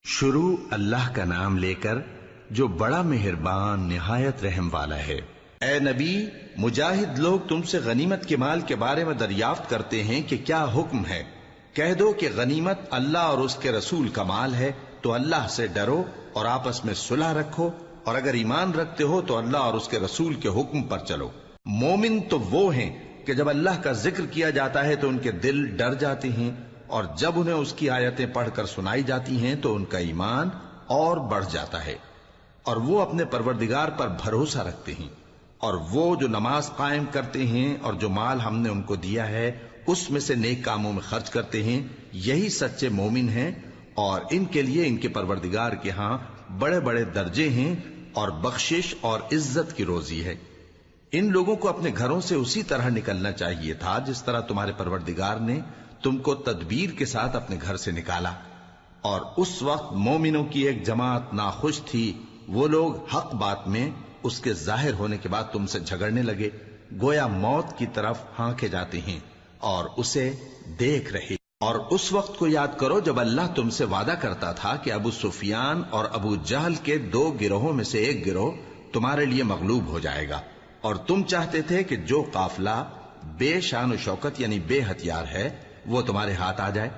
شروع اللہ کا نام لے کر جو بڑا مہربان نہایت رحم والا ہے۔ اے نبی، مجاہد لوگ تم سے غنیمت کے مال کے بارے میں دریافت کرتے ہیں کہ کیا حکم ہے۔ کہہ دو کہ غنیمت اللہ اور اس کے رسول کا مال ہے، تو اللہ سے ڈرو اور آپس میں صلح رکھو، اور اگر ایمان رکھتے ہو تو اللہ اور اس کے رسول کے حکم پر چلو۔ مومن تو وہ ہیں کہ جب اللہ کا ذکر کیا جاتا ہے تو ان کے دل ڈر جاتے ہیں، اور جب انہیں اس کی آیتیں پڑھ کر سنائی جاتی ہیں تو ان کا ایمان اور بڑھ جاتا ہے، اور وہ اپنے پروردگار پر بھروسہ رکھتے ہیں، اور وہ جو نماز قائم کرتے ہیں اور جو مال ہم نے ان کو دیا ہے اس میں سے نیک کاموں میں خرچ کرتے ہیں، یہی سچے مومن ہیں، اور ان کے لیے ان کے پروردگار کے ہاں بڑے بڑے درجے ہیں اور بخشش اور عزت کی روزی ہے۔ ان لوگوں کو اپنے گھروں سے اسی طرح نکلنا چاہیے تھا جس طرح تمہارے پروردگار نے تم کو تدبیر کے ساتھ اپنے گھر سے نکالا، اور اس وقت مومنوں کی ایک جماعت ناخوش تھی، وہ لوگ حق بات میں اس کے ظاہر ہونے کے بعد تم سے جھگڑنے لگے، گویا موت کی طرف ہانکے جاتے ہیں اور اسے دیکھ رہے۔ اور اس وقت کو یاد کرو جب اللہ تم سے وعدہ کرتا تھا کہ ابو سفیان اور ابو جہل کے 2 گروہوں میں سے ایک گروہ تمہارے لیے مغلوب ہو جائے گا، اور تم چاہتے تھے کہ جو قافلہ بے شان و شوکت یعنی بے ہتھیار ہے وہ تمہارے ہاتھ آ جائے،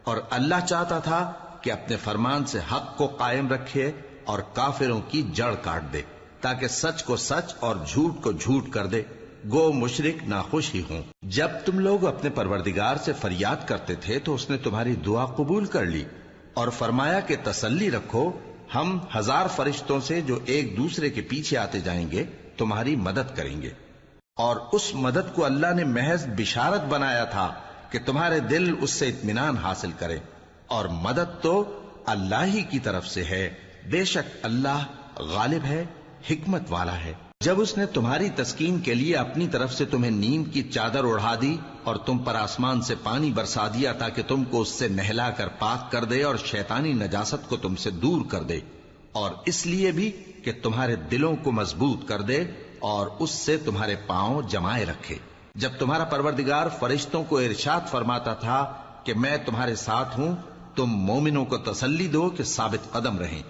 اور اللہ چاہتا تھا کہ اپنے فرمان سے حق کو قائم رکھے اور کافروں کی جڑ کاٹ دے، تاکہ سچ کو سچ اور جھوٹ کو جھوٹ کر دے، گو مشرک ناخوش ہی ہوں۔ جب تم لوگ اپنے پروردگار سے فریاد کرتے تھے تو اس نے تمہاری دعا قبول کر لی، اور فرمایا کہ تسلی رکھو، ہم 1000 فرشتوں سے جو ایک دوسرے کے پیچھے آتے جائیں گے تمہاری مدد کریں گے۔ اور اس مدد کو اللہ نے محض بشارت بنایا تھا کہ تمہارے دل اس سے اطمینان حاصل کرے، اور مدد تو اللہ ہی کی طرف سے ہے، بے شک اللہ غالب ہے، حکمت والا ہے۔ جب اس نے تمہاری تسکین کے لیے اپنی طرف سے تمہیں نیند کی چادر اڑھا دی اور تم پر آسمان سے پانی برسا دیا تاکہ تم کو اس سے نہلا کر پاک کر دے اور شیطانی نجاست کو تم سے دور کر دے، اور اس لیے بھی کہ تمہارے دلوں کو مضبوط کر دے اور اس سے تمہارے پاؤں جمائے رکھے۔ جب تمہارا پروردگار فرشتوں کو ارشاد فرماتا تھا کہ میں تمہارے ساتھ ہوں، تم مومنوں کو تسلی دو کہ ثابت قدم رہیں،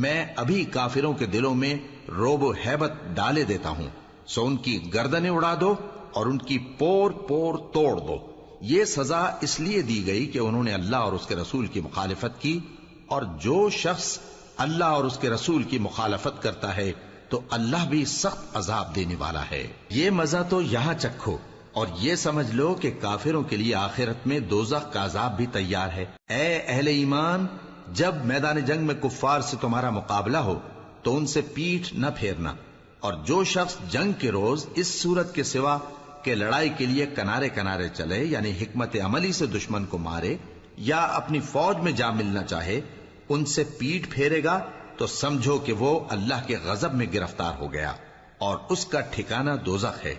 میں ابھی کافروں کے دلوں میں رعب و ہیبت ڈالے دیتا ہوں، سو ان کی گردنیں اڑا دو اور ان کی پور پور توڑ دو۔ یہ سزا اس لیے دی گئی کہ انہوں نے اللہ اور اس کے رسول کی مخالفت کی، اور جو شخص اللہ اور اس کے رسول کی مخالفت کرتا ہے تو اللہ بھی سخت عذاب دینے والا ہے۔ یہ مزہ تو یہاں چکھو، اور یہ سمجھ لو کہ کافروں کے لیے آخرت میں دوزخ کا عذاب بھی تیار ہے۔ اے اہل ایمان، جب میدان جنگ میں کفار سے تمہارا مقابلہ ہو تو ان سے پیٹھ نہ پھیرنا، اور جو شخص جنگ کے روز اس صورت کے سوا کہ لڑائی کے لیے کنارے کنارے چلے یعنی حکمت عملی سے دشمن کو مارے یا اپنی فوج میں جا ملنا چاہے، ان سے پیٹھ پھیرے گا تو سمجھو کہ وہ اللہ کے غضب میں گرفتار ہو گیا، اور اس کا ٹھکانہ دوزخ ہے،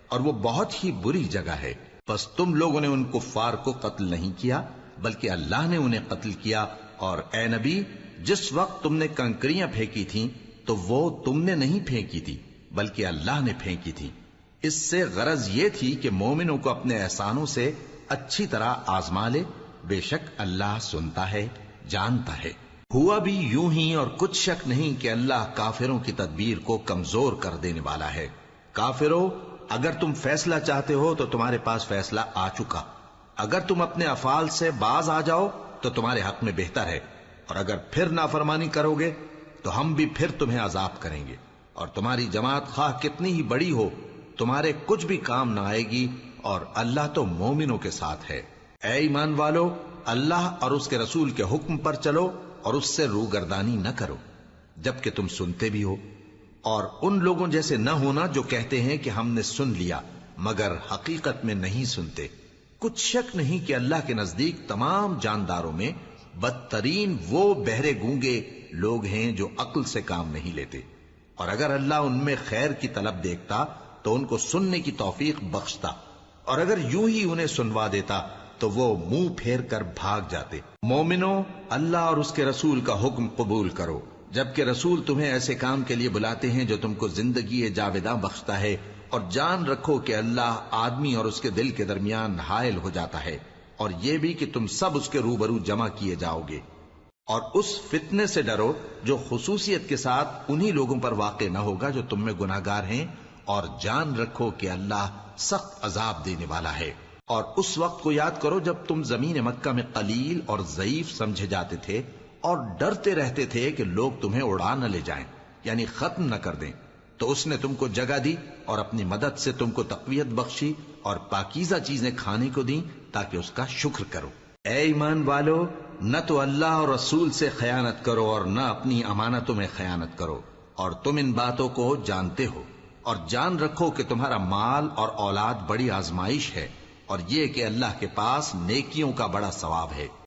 اور وہ بہت ہی بری جگہ ہے۔ پس تم لوگوں نے ان کفار کو قتل نہیں کیا بلکہ اللہ نے انہیں قتل کیا، اور اے نبی، جس وقت تم نے کنکریاں پھینکی تھیں تو وہ تم نے نہیں پھینکی تھی بلکہ اللہ نے پھینکی تھی۔ اس سے غرض یہ تھی کہ مومنوں کو اپنے احسانوں سے اچھی طرح آزما لے، بے شک اللہ سنتا ہے، جانتا ہے۔ ہوا بھی یوں ہی، اور کچھ شک نہیں کہ اللہ کافروں کی تدبیر کو کمزور کر دینے والا ہے۔ کافروں، اگر تم فیصلہ چاہتے ہو تو تمہارے پاس فیصلہ آ چکا، اگر تم اپنے افعال سے باز آ جاؤ تو تمہارے حق میں بہتر ہے، اور اگر پھر نافرمانی کرو گے تو ہم بھی پھر تمہیں عذاب کریں گے، اور تمہاری جماعت خواہ کتنی ہی بڑی ہو تمہارے کچھ بھی کام نہ آئے گی، اور اللہ تو مومنوں کے ساتھ ہے۔ اے ایمان والو، اللہ اور اس کے رسول کے حکم پر چلو اور اس سے روگردانی نہ کرو جبکہ تم سنتے بھی ہو، اور ان لوگوں جیسے نہ ہونا جو کہتے ہیں کہ ہم نے سن لیا مگر حقیقت میں نہیں سنتے۔ کچھ شک نہیں کہ اللہ کے نزدیک تمام جانداروں میں بدترین وہ بہرے گونگے لوگ ہیں جو عقل سے کام نہیں لیتے، اور اگر اللہ ان میں خیر کی طلب دیکھتا تو ان کو سننے کی توفیق بخشتا، اور اگر یوں ہی انہیں سنوا دیتا تو وہ منہ پھیر کر بھاگ جاتے۔ مومنوں، اللہ اور اس کے رسول کا حکم قبول کرو، جبکہ رسول تمہیں ایسے کام کے لیے بلاتے ہیں جو تم کو زندگی جاوداں بخشتا ہے، اور جان رکھو کہ اللہ آدمی اور اس کے دل کے درمیان حائل ہو جاتا ہے، اور یہ بھی کہ تم سب اس کے روبرو جمع کیے جاؤ گے۔ اور اس فتنے سے ڈرو جو خصوصیت کے ساتھ انہی لوگوں پر واقع نہ ہوگا جو تم میں گناہگار ہیں، اور جان رکھو کہ اللہ سخت عذاب دینے والا ہے۔ اور اس وقت کو یاد کرو جب تم زمین مکہ میں قلیل اور ضعیف سمجھے جاتے تھے اور ڈرتے رہتے تھے کہ لوگ تمہیں اڑا نہ لے جائیں، یعنی ختم نہ کر دیں، تو اس نے تم کو جگہ دی اور اپنی مدد سے تم کو تقویت بخشی اور پاکیزہ چیزیں کھانے کو دیں تاکہ اس کا شکر کرو۔ اے ایمان والو، نہ تو اللہ اور رسول سے خیانت کرو اور نہ اپنی امانتوں میں خیانت کرو، اور تم ان باتوں کو جانتے ہو، اور جان رکھو کہ تمہارا مال اور اولاد بڑی آزمائش ہے، اور یہ کہ اللہ کے پاس نیکیوں کا بڑا ثواب ہے۔